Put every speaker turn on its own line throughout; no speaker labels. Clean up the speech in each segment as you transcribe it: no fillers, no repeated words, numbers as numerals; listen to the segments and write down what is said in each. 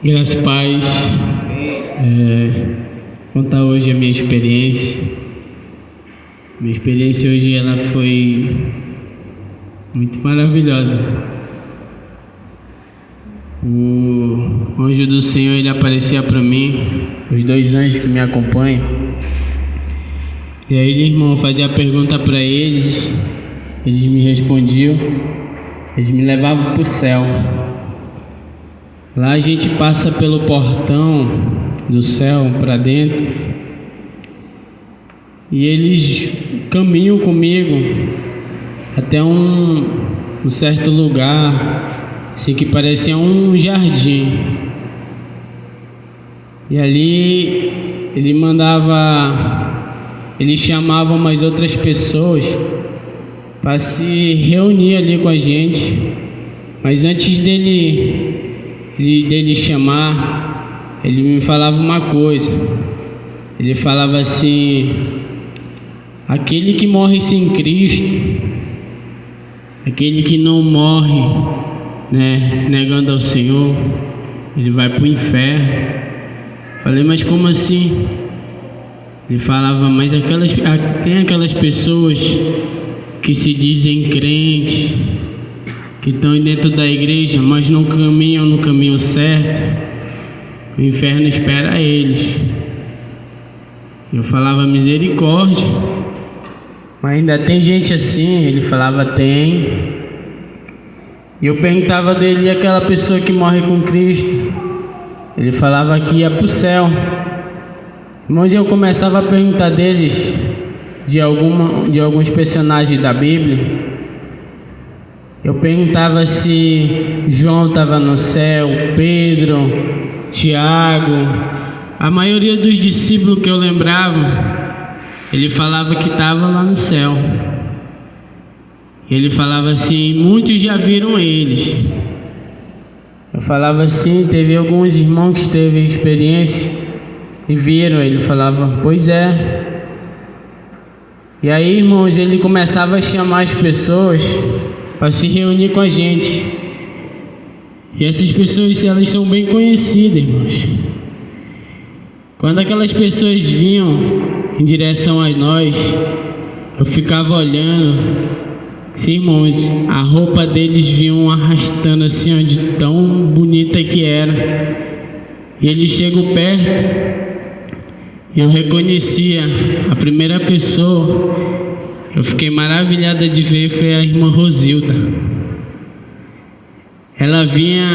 Graças a paz. Contar hoje a minha experiência. Minha experiência hoje ela foi muito maravilhosa. O anjo do Senhor ele aparecia para mim, os dois anjos que me acompanham. E aí, irmão, fazia a pergunta para eles me respondiam, eles me levavam para o céu. Lá a gente passa pelo portão do céu para dentro e eles caminham comigo até um certo lugar, assim que parecia um jardim. E ali ele chamava mais outras pessoas para se reunir ali com a gente. Mas antes dele chamar, ele me falava uma coisa. Ele falava assim: aquele que morre sem Cristo, aquele que não morre, negando ao Senhor, ele vai para o inferno. Falei, mas como assim? Ele falava, mas tem aquelas pessoas que se dizem crentes, que estão dentro da igreja, mas não caminham no caminho certo. O inferno espera eles. Eu falava, misericórdia, mas ainda tem gente assim? Ele falava, tem. E eu perguntava dele, e aquela pessoa que morre com Cristo? Ele falava que ia para o céu. Mas eu começava a perguntar deles de alguns personagens da Bíblia. Eu perguntava se João estava no céu, Pedro, Tiago. A maioria dos discípulos que eu lembrava, ele falava que estava lá no céu. Ele falava assim, muitos já viram eles. Eu falava assim, teve alguns irmãos que teve experiência e viram. Ele falava, pois é. E aí, irmãos, ele começava a chamar as pessoas para se reunir com a gente. E essas pessoas, elas são bem conhecidas, irmãos. Quando aquelas pessoas vinham em direção a nós, eu ficava olhando. Sim, irmãos, a roupa deles vinham arrastando assim, de tão bonita que era. E eles chegam perto, e eu reconhecia a primeira pessoa. Eu fiquei maravilhada de ver, foi a irmã Rosilda. Ela vinha,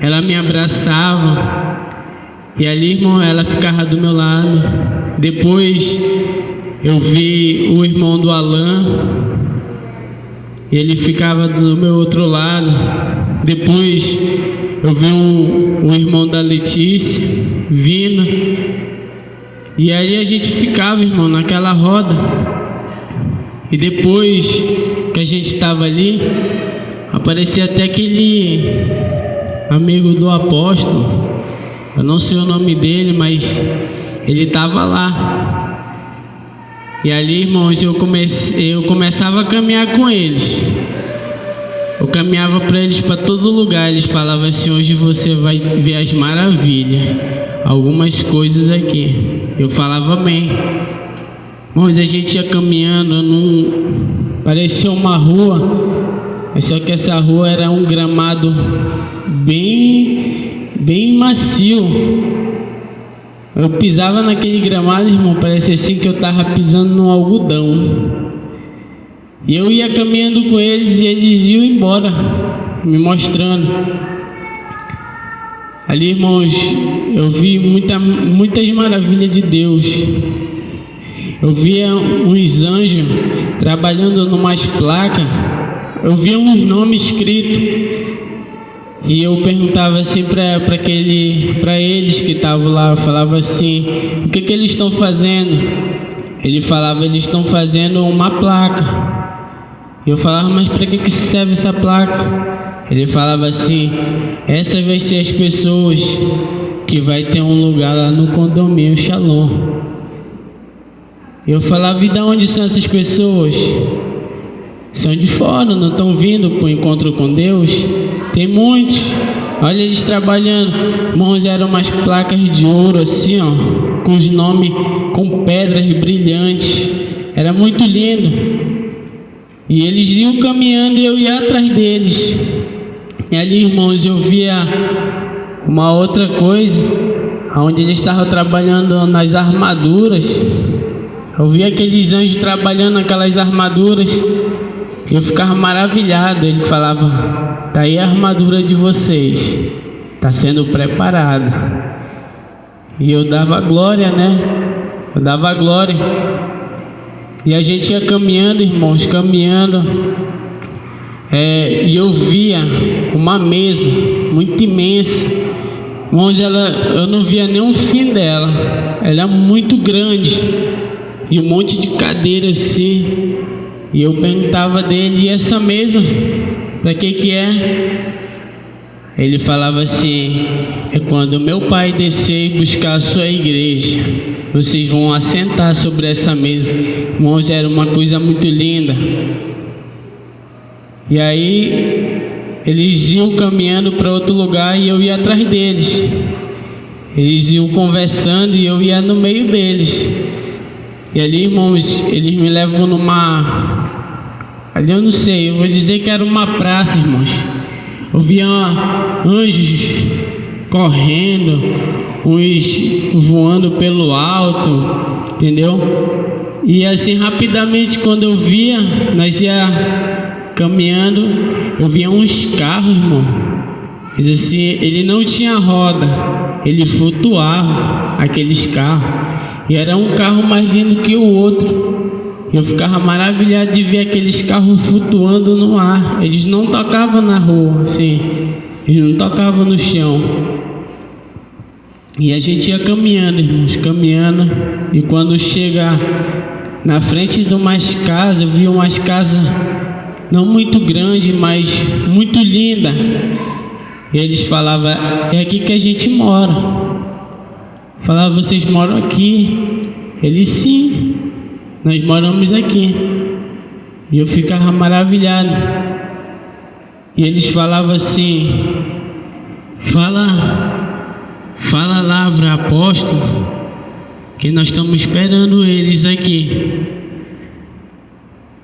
ela me abraçava, e ali, irmão, ela ficava do meu lado. Depois eu vi o irmão do Alain, e ele ficava do meu outro lado. Depois eu vi o irmão da Letícia vindo, e aí a gente ficava, irmão, naquela roda. E depois que a gente estava ali, aparecia até aquele amigo do apóstolo. Eu não sei o nome dele, mas ele estava lá. E ali, irmãos, eu começava a caminhar com eles. Eu caminhava para eles para todo lugar. Eles falavam assim, hoje você vai ver as maravilhas, algumas coisas aqui. Eu falava, amém. Irmãos, a gente ia caminhando, parecia uma rua, mas só que essa rua era um gramado bem macio. Eu pisava naquele gramado, irmão, parecia assim que eu estava pisando no algodão. E eu ia caminhando com eles e eles iam embora, me mostrando. Ali, irmãos, eu vi muitas maravilhas de Deus. Eu via uns anjos trabalhando numas placas. Eu via uns nomes escritos. E eu perguntava assim para eles que estavam lá. Eu falava assim, o que eles estão fazendo? Ele falava, eles estão fazendo uma placa. Eu falava, mas para que serve essa placa? Ele falava assim, essa vai ser as pessoas que vai ter um lugar lá no condomínio Shalom. Eu falava, e de onde são essas pessoas? são de fora, não estão vindo para o encontro com Deus. Tem muitos. Olha eles trabalhando. Irmãos, eram umas placas de ouro assim, ó, com os nomes, com pedras brilhantes. Era muito lindo. E eles iam caminhando e eu ia atrás deles. E ali, irmãos, eu via uma outra coisa, onde eles estavam trabalhando nas armaduras. Eu via aqueles anjos trabalhando naquelas armaduras. Eu ficava maravilhado. Ele falava: tá aí a armadura de vocês, está sendo preparada. E eu dava glória, né? Eu dava glória. E a gente ia caminhando, irmãos, caminhando. E eu via uma mesa muito imensa. Irmãos, eu não via nem o fim dela. Ela é muito grande. E um monte de cadeiras assim. E eu perguntava dele: e essa mesa, para que é? Ele falava assim: é quando meu pai descer e buscar a sua igreja, vocês vão assentar sobre essa mesa. Irmãos, era uma coisa muito linda. E aí eles iam caminhando para outro lugar e eu ia atrás deles. Eles iam conversando e eu ia no meio deles. E ali, irmãos, eles me levam ali eu não sei, eu vou dizer que era uma praça, irmãos. Eu via anjos correndo, uns voando pelo alto, entendeu? E assim, rapidamente, quando eu via, nós ia caminhando, eu via uns carros, irmão. Mas assim, ele não tinha roda, ele flutuava, aqueles carros. E era um carro mais lindo que o outro. Eu ficava maravilhado de ver aqueles carros flutuando no ar. Eles não tocavam na rua, assim. Eles não tocavam no chão. E a gente ia caminhando, irmãos, caminhando. E quando chega na frente de umas casas, eu vi umas casas não muito grandes, mas muito lindas. E eles falavam: é aqui que a gente mora. Falava: vocês moram aqui? Eles: sim, nós moramos aqui. E eu ficava maravilhado. E eles falavam assim: fala lá para apóstolo que nós estamos esperando eles aqui.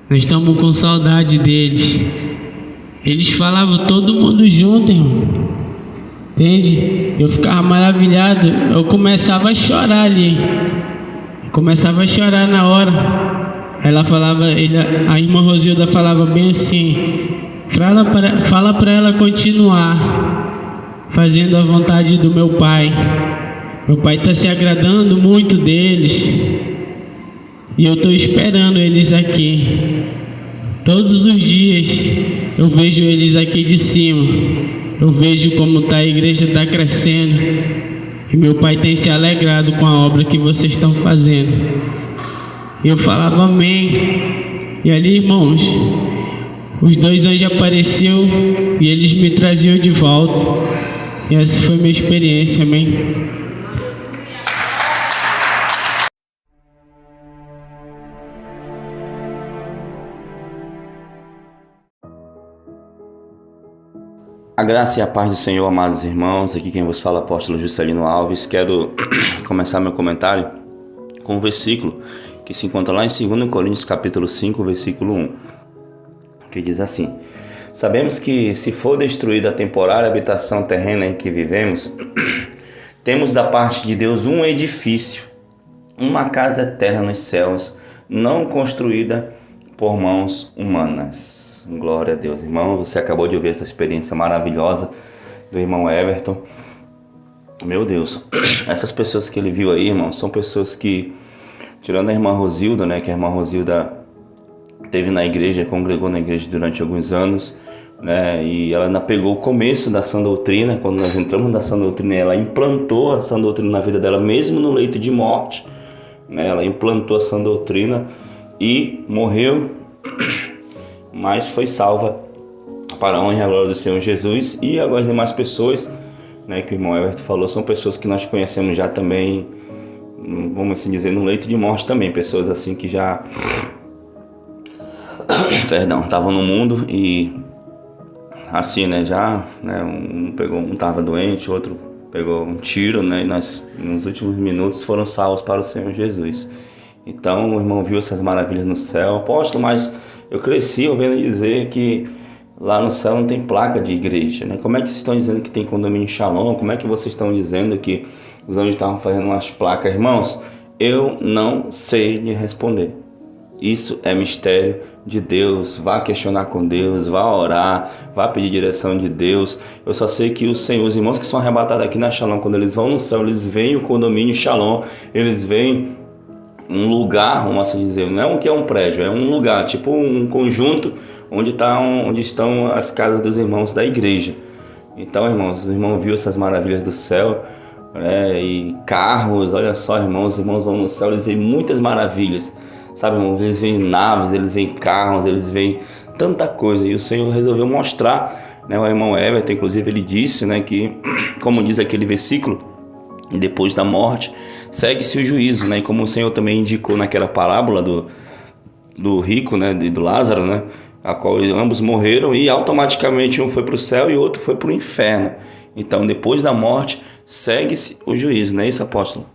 Nós estamos com saudade deles. Eles falavam todo mundo junto, irmão. Entende? Eu ficava maravilhado. Eu começava a chorar ali. Começava a chorar na hora. Ela falava, a irmã Rosilda falava bem assim: fala para ela continuar fazendo a vontade do meu pai. Meu pai está se agradando muito deles. E eu estou esperando eles aqui. Todos os dias eu vejo eles aqui de cima. Eu vejo como a igreja está crescendo. E meu pai tem se alegrado com a obra que vocês estão fazendo. Eu falava amém. E ali, irmãos, os dois anjos apareceram e eles me traziam de volta. E essa foi a minha experiência, amém.
A graça e a paz do Senhor, amados irmãos. Aqui quem vos fala é o apóstolo Juscelino Alves. Quero começar meu comentário com um versículo que se encontra lá em 2 Coríntios capítulo 5, versículo 1, que diz assim: sabemos que se for destruída a temporária habitação terrena em que vivemos, temos da parte de Deus um edifício, uma casa eterna nos céus, não construída por mãos humanas. Glória a Deus. Irmão, você acabou de ouvir essa experiência maravilhosa do irmão Everton. Meu Deus, essas pessoas que ele viu aí, irmão, são pessoas que, tirando a irmã Rosilda, né, que a irmã Rosilda teve na igreja, congregou na igreja durante alguns anos, né, e ela ainda pegou o começo da sã doutrina. Quando nós entramos na sã doutrina, ela implantou a sã doutrina na vida dela, mesmo no leito de morte, né, ela implantou a sã doutrina e morreu, mas foi salva para a honra e a glória do Senhor Jesus. E agora as demais pessoas, né, que o irmão Everton falou, são pessoas que nós conhecemos já também, vamos assim dizer, no leito de morte também, pessoas assim que já perdão, estavam no mundo e assim, né, já, né, um tava doente, outro pegou um tiro, né, e nós, nos últimos minutos, foram salvos para o Senhor Jesus. Então, o irmão viu essas maravilhas no céu. Apóstolo, mas eu cresci ouvindo dizer que lá no céu não tem placa de igreja, né? Como é que vocês estão dizendo que tem condomínio Shalom? Como é que vocês estão dizendo que os anjos estavam fazendo umas placas? Irmãos, eu não sei lhe responder. Isso é mistério de Deus. Vá questionar com Deus, vá orar, vá pedir direção de Deus. Eu só sei que os irmãos que são arrebatados aqui na Shalom, quando eles vão no céu, eles veem o condomínio Shalom, eles veem um lugar, vamos assim dizer, não é um que é um prédio, é um lugar, tipo um conjunto onde estão as casas dos irmãos da igreja. Então, irmãos, os irmãos viram essas maravilhas do céu, né? E carros, olha só, irmãos, os irmãos vão no céu, eles veem muitas maravilhas, sabe, irmãos? Eles veem naves, eles veem carros, eles veem tanta coisa, e o Senhor resolveu mostrar, né? O irmão Everton, inclusive, ele disse, né, que, como diz aquele versículo, e depois da morte segue-se o juízo, né? E como o Senhor também indicou naquela parábola do rico, né, do Lázaro, né, a qual ambos morreram e automaticamente um foi para o céu e o outro foi para o inferno. Então, depois da morte segue-se o juízo, não é isso, apóstolo?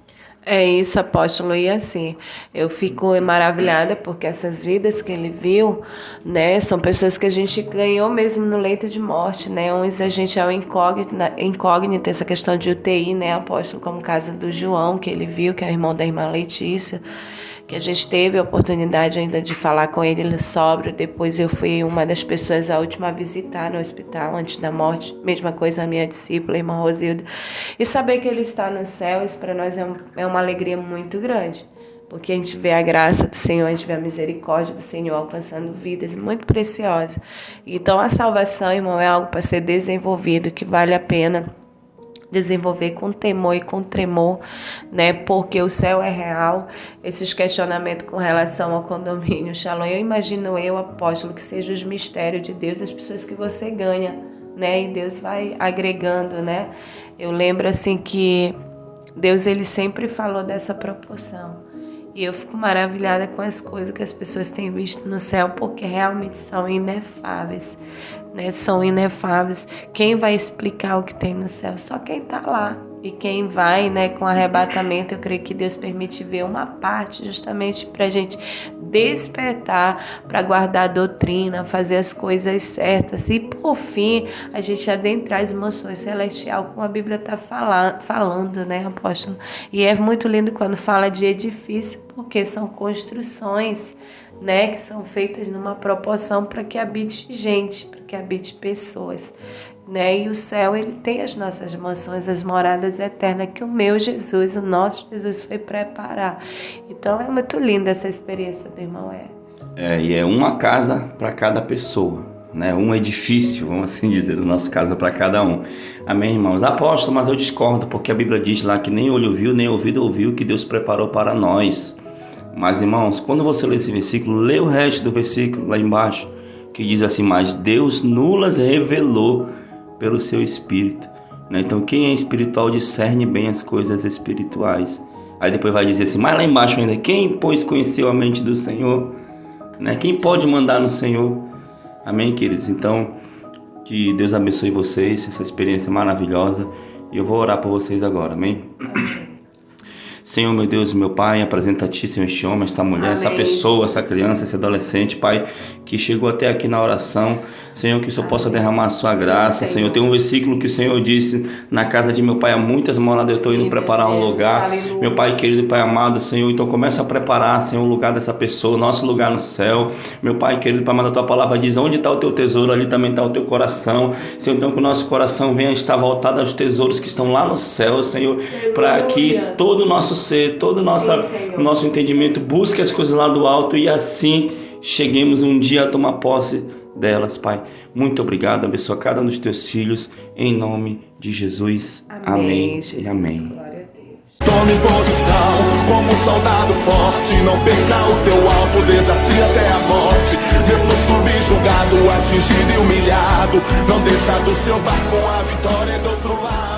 É isso, apóstolo, e assim, eu fico maravilhada porque essas vidas que ele viu, né, são pessoas que a gente ganhou mesmo no leito de morte, né, uns a gente é incógnita, essa questão de UTI, né, apóstolo, como o caso do João, que ele viu, que é o irmão da irmã Letícia, que a gente teve a oportunidade ainda de falar com ele sóbrio. Depois eu fui uma das pessoas a última a visitar no hospital antes da morte, mesma coisa a minha discípula, a irmã Rosilda, e saber que ele está no céu, isso para nós é uma alegria muito grande, porque a gente vê a graça do Senhor, a gente vê a misericórdia do Senhor alcançando vidas muito preciosas. Então a salvação, irmão, é algo para ser desenvolvido, que vale a pena desenvolver com temor e com tremor, né? Porque o céu é real. Esses questionamentos com relação ao condomínio Shalom, eu imagino, apóstolo, que seja os mistérios de Deus, as pessoas que você ganha, né? E Deus vai agregando, né? Eu lembro assim que Deus, ele sempre falou dessa proporção. E eu fico maravilhada com as coisas que as pessoas têm visto no céu, porque realmente são inefáveis, né? São inefáveis. Quem vai explicar o que tem no céu? Só quem está lá. E quem vai, né, com arrebatamento, eu creio que Deus permite ver uma parte justamente para a gente despertar, para guardar a doutrina, fazer as coisas certas e, por fim, a gente adentrar as emoções celestiais, como a Bíblia está falando, né, apóstolo? E é muito lindo quando fala de edifício, porque são construções, né, que são feitas numa proporção para que habite gente, para que habite pessoas, né? E o céu, ele tem as nossas mansões, as moradas eternas que o meu Jesus, o nosso Jesus foi preparar. Então é muito linda essa experiência do irmão
E é uma casa para cada pessoa, né? Um edifício, vamos assim dizer, do nosso casa para cada um. Amém, irmãos? Apóstolo, mas eu discordo, porque a Bíblia diz lá que nem olho viu, nem ouvido ouviu, que Deus preparou para nós. Mas, irmãos, quando você lê esse versículo, lê o resto do versículo lá embaixo, que diz assim: mas Deus nulas revelou pelo seu Espírito, né? Então quem é espiritual discerne bem as coisas espirituais. Aí depois vai dizer assim, mas lá embaixo ainda, quem pois conheceu a mente do Senhor, né? Quem pode mandar no Senhor? Amém, queridos? Então que Deus abençoe vocês, essa experiência maravilhosa, e eu vou orar por vocês agora, amém? Senhor, meu Deus, meu Pai, apresenta a Ti, Senhor, este homem, esta mulher, amém, essa pessoa, essa criança, esse adolescente, Pai, que chegou até aqui na oração. Senhor, que o Senhor possa derramar a Sua graça. Sim, Senhor, tem um versículo que o Senhor disse: na casa de meu Pai há muitas moradas, eu estou indo preparar um lugar. Aleluia. Meu Pai querido, Pai amado, Senhor, então começa a preparar, Senhor, o lugar dessa pessoa, nosso lugar no céu. Meu Pai querido, Pai amado, a Tua palavra diz: onde está o Teu tesouro, ali também está o Teu coração. Senhor, então que o nosso coração venha estar voltado aos tesouros que estão lá no céu, Senhor, para que todo o nosso ser, todo o nosso entendimento busque as coisas lá do alto e assim cheguemos um dia a tomar posse delas, Pai. Muito obrigado, abençoa cada um dos Teus filhos, em nome de Jesus. Amém, Jesus, e amém.
Tome posição como um soldado forte, não perca o teu alvo, desafia até a morte. Mesmo subjugado, atingido e humilhado, não desça do seu barco, a vitória é do outro lado.